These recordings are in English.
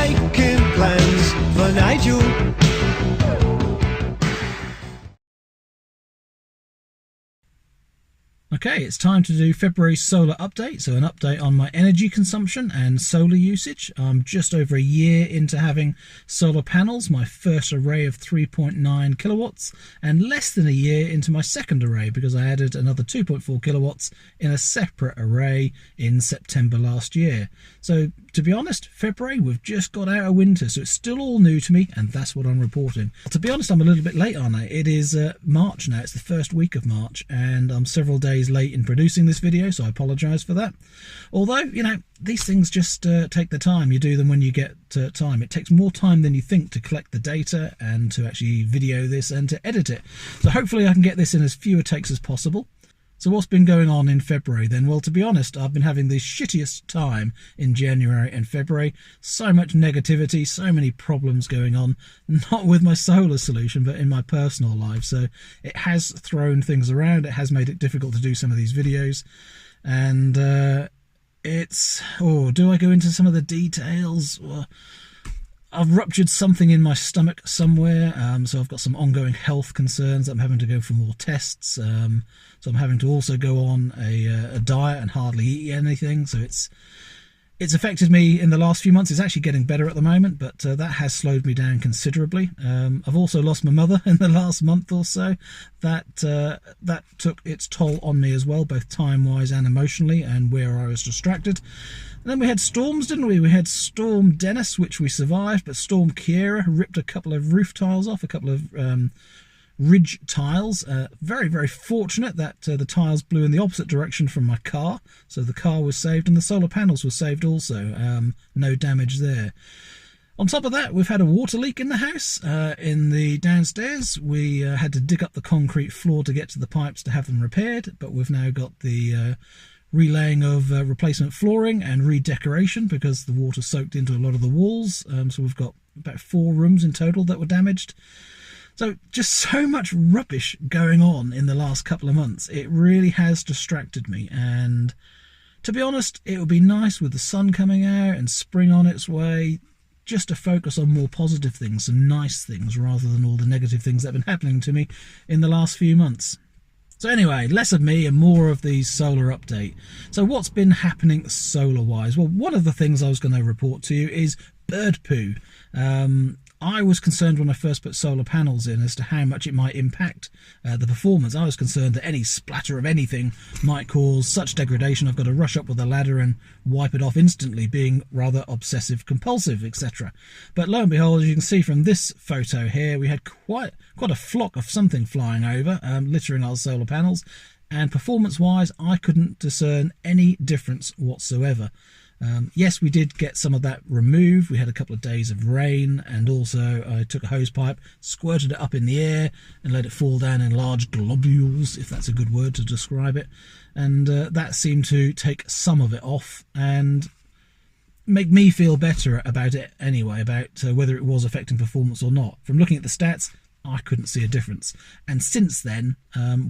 making plans for Nigel. Okay, it's time to do February's solar update, so an update on my energy consumption and solar usage. I'm just over a year into having solar panels, my first array of 3.9 kilowatts, and less than a year into my second array because I added another 2.4 kilowatts in a separate array in September last year. So to be honest, February, we've just got out of winter, so it's still all new to me, and that's what I'm reporting. To be honest, I'm a little bit late, aren't I? It is March now, it's the first week of March, and I'm several days late in producing this video, so I apologise for that. Although, you know, these things just take the time. You do them when you get time. It takes more time than you think to collect the data and to actually video this and to edit it. So hopefully I can get this in as fewer takes as possible. So what's been going on in February then? Well, to be honest, I've been having the shittiest time in January and February. So much negativity, so many problems going on, not with my solar solution, but in my personal life. So it has thrown things around. It has made it difficult to do some of these videos. And do I go into some of the details? I've ruptured something in my stomach somewhere, so I've got some ongoing health concerns. I'm having to go for more tests, so I'm having to also go on a diet and hardly eat anything. So it's affected me in the last few months. It's actually getting better at the moment, but that has slowed me down considerably. I've also lost my mother in the last month or so. That took its toll on me as well, both time-wise and emotionally, and where I was distracted. And then we had storms, didn't we? We had Storm Dennis, which we survived, but Storm Kiera ripped a couple of roof tiles off, a couple of ridge tiles. Very, very fortunate that the tiles blew in the opposite direction from my car, so the car was saved, and the solar panels were saved also. No damage there. On top of that, we've had a water leak in the house, in the downstairs. We had to dig up the concrete floor to get to the pipes to have them repaired, but we've now got the relaying of replacement flooring and redecoration because the water soaked into a lot of the walls. So we've got about 4 rooms in total that were damaged. So just so much rubbish going on in the last couple of months. It really has distracted me, and to be honest, it would be nice with the sun coming out and spring on its way just to focus on more positive things, some nice things, rather than all the negative things that have been happening to me in the last few months. So anyway, less of me and more of the solar update. So what's been happening solar-wise? Well, one of the things I was going to report to you is bird poo. I was concerned when I first put solar panels in as to how much it might impact the performance. I was concerned that any splatter of anything might cause such degradation I've got to rush up with a ladder and wipe it off instantly, being rather obsessive compulsive, etc. But lo and behold, as you can see from this photo here, we had quite a flock of something flying over, littering our solar panels, and performance wise I couldn't discern any difference whatsoever. Yes, we did get some of that removed. We had a couple of days of rain, and also I took a hose pipe, squirted it up in the air and let it fall down in large globules, if that's a good word to describe it, and that seemed to take some of it off and make me feel better about it anyway, about whether it was affecting performance or not. From looking at the stats, I couldn't see a difference, and since then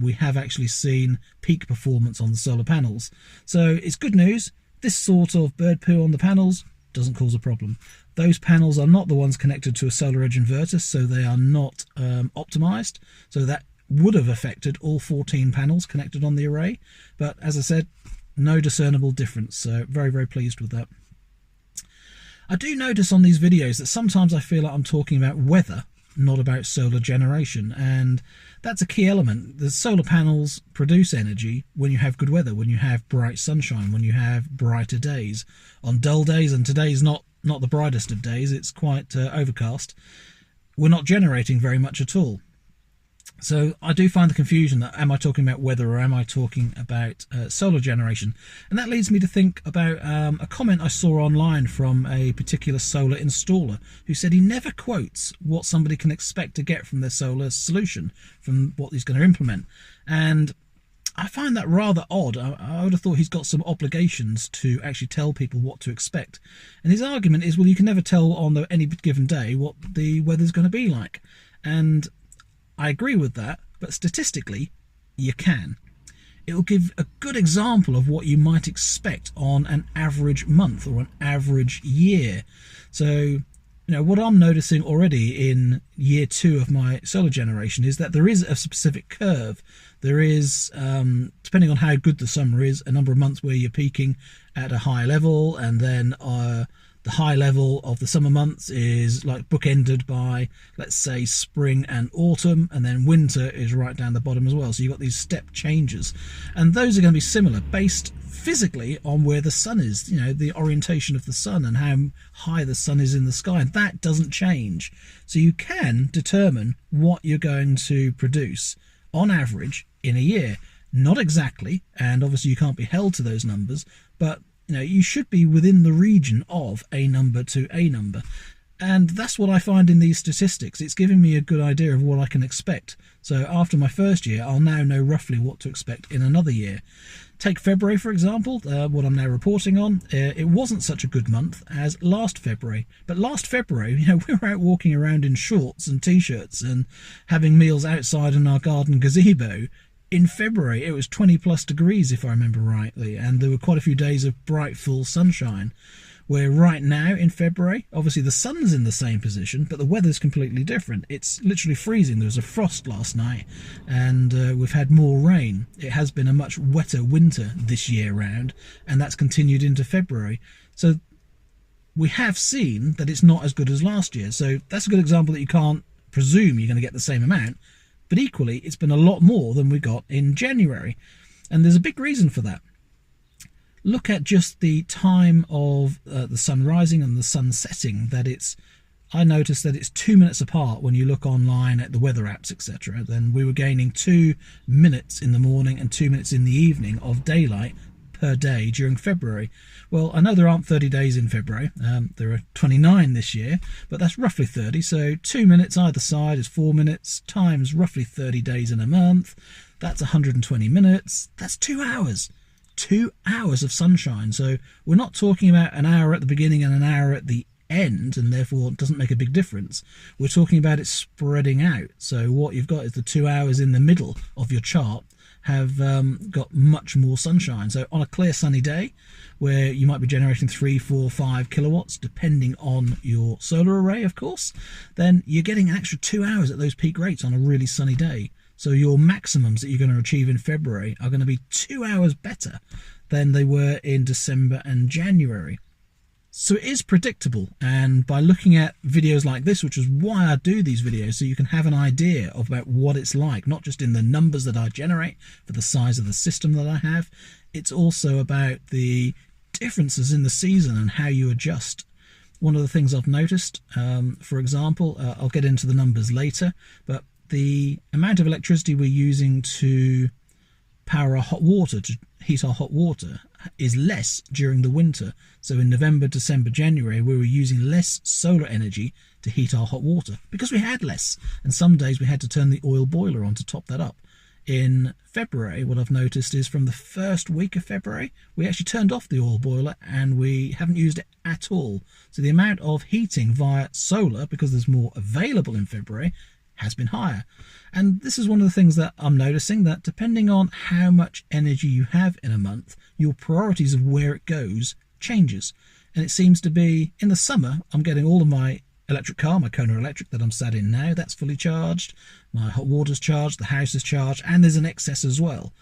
we have actually seen peak performance on the solar panels, so it's good news. This sort of bird poo on the panels doesn't cause a problem. Those panels are not the ones connected to a Solaredge inverter, so they are not optimized. So that would have affected all 14 panels connected on the array. But as I said, no discernible difference. So very, very pleased with that. I do notice on these videos that sometimes I feel like I'm talking about weather, not about solar generation, and that's a key element. The solar panels produce energy when you have good weather, when you have bright sunshine, when you have brighter days. On dull days, and today's not the brightest of days, it's quite overcast, we're not generating very much at all. So I do find the confusion that am I talking about weather or am I talking about solar generation? And that leads me to think about a comment I saw online from a particular solar installer who said he never quotes what somebody can expect to get from their solar solution, from what he's going to implement. And I find that rather odd. I would have thought he's got some obligations to actually tell people what to expect. And his argument is, well, you can never tell on any given day what the weather's going to be like. And I agree with that, but statistically, you can. it will give a good example of what you might expect on an average month or an average year. So, what I'm noticing already in year 2 of my solar generation is that there is a specific curve. There is, depending on how good the summer is, a number of months where you're peaking at a high level, and then the high level of the summer months is like bookended by, let's say, spring and autumn, and then winter is right down the bottom as well. So you've got these step changes, and those are going to be similar based physically on where the sun is, the orientation of the sun and how high the sun is in the sky. And that doesn't change. So you can determine what you're going to produce on average in a year. Not exactly, and obviously you can't be held to those numbers, but you should be within the region of a number to a number. And that's what I find in these statistics. It's giving me a good idea of what I can expect. So after my first year, I'll now know roughly what to expect in another year. Take February, for example, what I'm now reporting on. It wasn't such a good month as last February. But last February, we were out walking around in shorts and T-shirts and having meals outside in our garden gazebo. In February, it was 20 plus degrees, if I remember rightly, and there were quite a few days of bright, full sunshine. Where right now in February, obviously the sun's in the same position, but the weather's completely different. It's literally freezing. There was a frost last night, and we've had more rain. It has been a much wetter winter this year round, and that's continued into February. So we have seen that it's not as good as last year. So that's a good example that you can't presume you're going to get the same amount. But equally, it's been a lot more than we got in January. And there's a big reason for that. Look at just the time of the sun rising and the sun setting. I noticed that it's 2 minutes apart when you look online at the weather apps, etc. Then we were gaining 2 minutes in the morning and 2 minutes in the evening of daylight per day during February. Well, I know there aren't 30 days in February. There are 29 this year, but that's roughly 30. So 2 minutes either side is 4 minutes times roughly 30 days in a month. That's 120 minutes. That's 2 hours. 2 hours of sunshine. So we're not talking about an hour at the beginning and an hour at the end, and therefore it doesn't make a big difference. We're talking about it spreading out. So what you've got is the 2 hours in the middle of your chart have got much more sunshine. So on a clear sunny day where you might be generating 3, 4, 5 kilowatts depending on your solar array, of course, then you're getting an extra 2 hours at those peak rates on a really sunny day. So your maximums that you're going to achieve in February are going to be 2 hours better than they were in December and January. So it is predictable, and by looking at videos like this, which is why I do these videos, so you can have an idea of about what it's like, not just in the numbers that I generate for the size of the system that I have, it's also about the differences in the season and how you adjust. One of the things I've noticed, for example, I'll get into the numbers later, but the amount of electricity we're using to power our hot water, to heat our hot water, is less during the winter. So in November, December, January, we were using less solar energy to heat our hot water because we had less. And some days we had to turn the oil boiler on to top that up. In February, what I've noticed is from the first week of February, we actually turned off the oil boiler and we haven't used it at all. So the amount of heating via solar, because there's more available in February, has been higher. And this is one of the things that I'm noticing, that depending on how much energy you have in a month, your priorities of where it goes changes. And it seems to be in the summer, I'm getting all of my electric car, my Kona electric that I'm sat in now, that's fully charged, my hot water's charged, the house is charged, and there's an excess as well.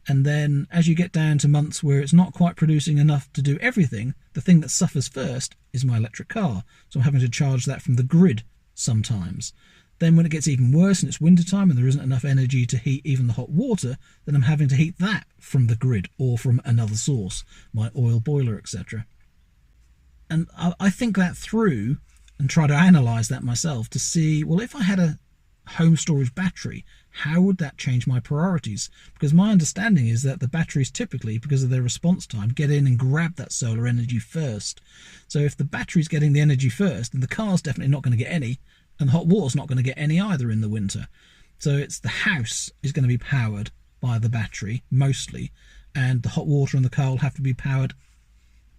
And then as you get down to months where it's not quite producing enough to do everything, the thing that suffers first is my electric car. So I'm having to charge that from the grid sometimes. Then when it gets even worse and it's wintertime and there isn't enough energy to heat even the hot water, then I'm having to heat that from the grid or from another source, my oil boiler, etc. And I think that through and try to analyse that myself to see, well, if I had a home storage battery, how would that change my priorities? Because my understanding is that the batteries typically, because of their response time, get in and grab that solar energy first. So if the battery's getting the energy first, then the car's definitely not going to get any, and the hot water's not going to get any either in the winter. So it's the house is going to be powered by the battery mostly, and the hot water and the car will have to be powered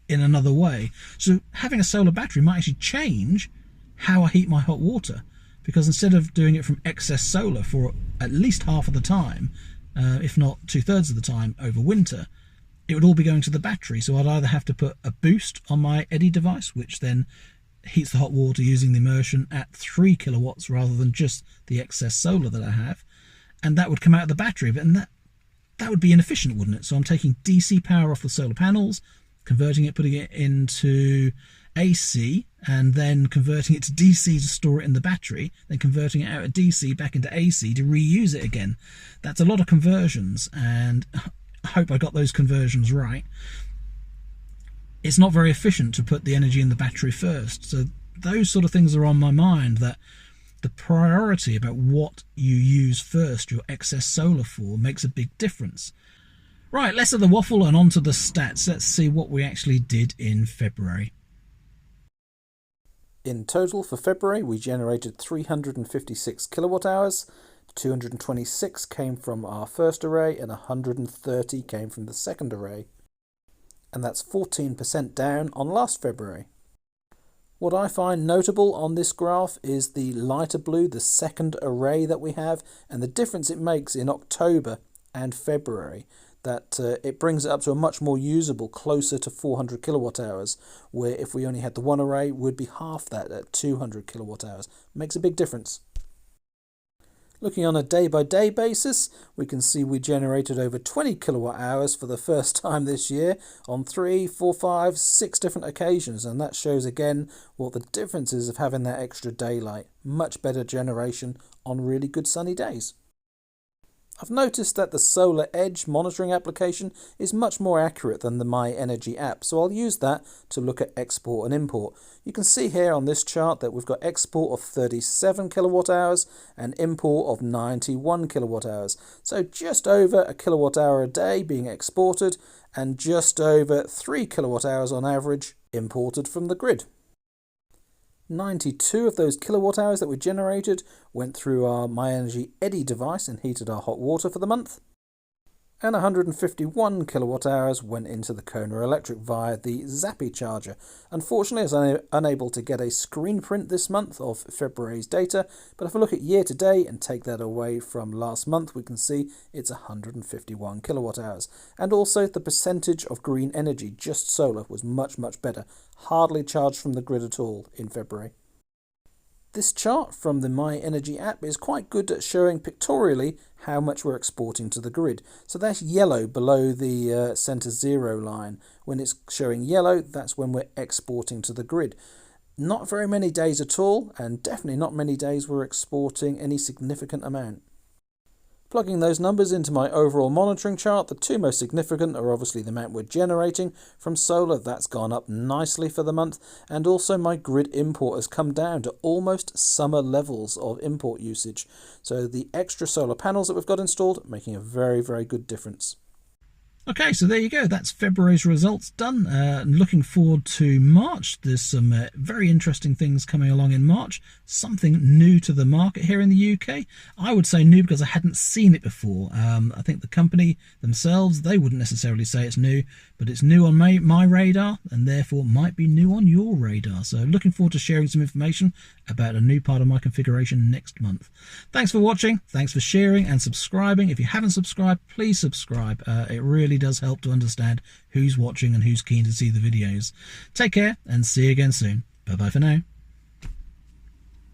in another way. So having a solar battery might actually change how I heat my hot water, because instead of doing it from excess solar for at least half of the time, if not 2/3 of the time over winter, it would all be going to the battery. So I'd either have to put a boost on my eddy device, which then heats the hot water using the immersion at 3 kilowatts rather than just the excess solar that I have, and that would come out of the battery. And that would be inefficient, wouldn't it? So I'm taking DC power off the solar panels, converting it, putting it into AC, and then converting it to DC to store it in the battery, then converting it out of DC back into AC to reuse it again. That's a lot of conversions, and I hope I got those conversions right. It's not very efficient to put the energy in the battery first. So those sort of things are on my mind, that the priority about what you use first your excess solar for makes a big difference. Right, less of the waffle and on to the stats. Let's see what we actually did in February. In total for February, we generated 356 kilowatt hours. 226 came from our first array and 130 came from the second array. And that's 14% down on last February. What I find notable on this graph is the lighter blue, the second array that we have, and the difference it makes in October and February. That it brings it up to a much more usable, closer to 400 kilowatt hours, where if we only had the one array, would be half that at 200 kilowatt hours. Makes a big difference. Looking on a day-by-day basis, we can see we generated over 20 kilowatt hours for the first time this year on 3, 4, 5, 6 different occasions, and that shows again what the difference is of having that extra daylight. Much better generation on really good sunny days. I've noticed that the Solaredge monitoring application is much more accurate than the My Energy app, so I'll use that to look at export and import. You can see here on this chart that we've got export of 37 kilowatt hours and import of 91 kilowatt hours. So just over a kilowatt hour a day being exported and just over 3 kilowatt hours on average imported from the grid. 92 of those kilowatt hours that we generated went through our My Energy Eddy device and heated our hot water for the month. And 151 kilowatt hours went into the Kona Electric via the Zappi charger. Unfortunately, I was unable to get a screen print this month of February's data, but if I look at year to date and take that away from last month, we can see it's 151 kilowatt hours. And also the percentage of green energy, just solar, was much, much better. Hardly charged from the grid at all in February. This chart from the My Energy app is quite good at showing pictorially how much we're exporting to the grid. So that's yellow below the center zero line. When it's showing yellow, that's when we're exporting to the grid. Not very many days at all, and definitely not many days we're exporting any significant amount. Plugging those numbers into my overall monitoring chart, the two most significant are obviously the amount we're generating from solar. That's gone up nicely for the month, and also my grid import has come down to almost summer levels of import usage. So the extra solar panels that we've got installed making a very, very good difference. Okay, so there you go. That's February's results done. Looking forward to March. There's some very interesting things coming along in March. Something new to the market here in the UK. I would say new because I hadn't seen it before. I think the company themselves, they wouldn't necessarily say it's new, but it's new on my radar and therefore might be new on your radar. So looking forward to sharing some information about a new part of my configuration next month. Thanks for watching. Thanks for sharing and subscribing. If you haven't subscribed, please subscribe. It really does help to understand who's watching and who's keen to see the videos. Take care and see you again soon. Bye bye for now.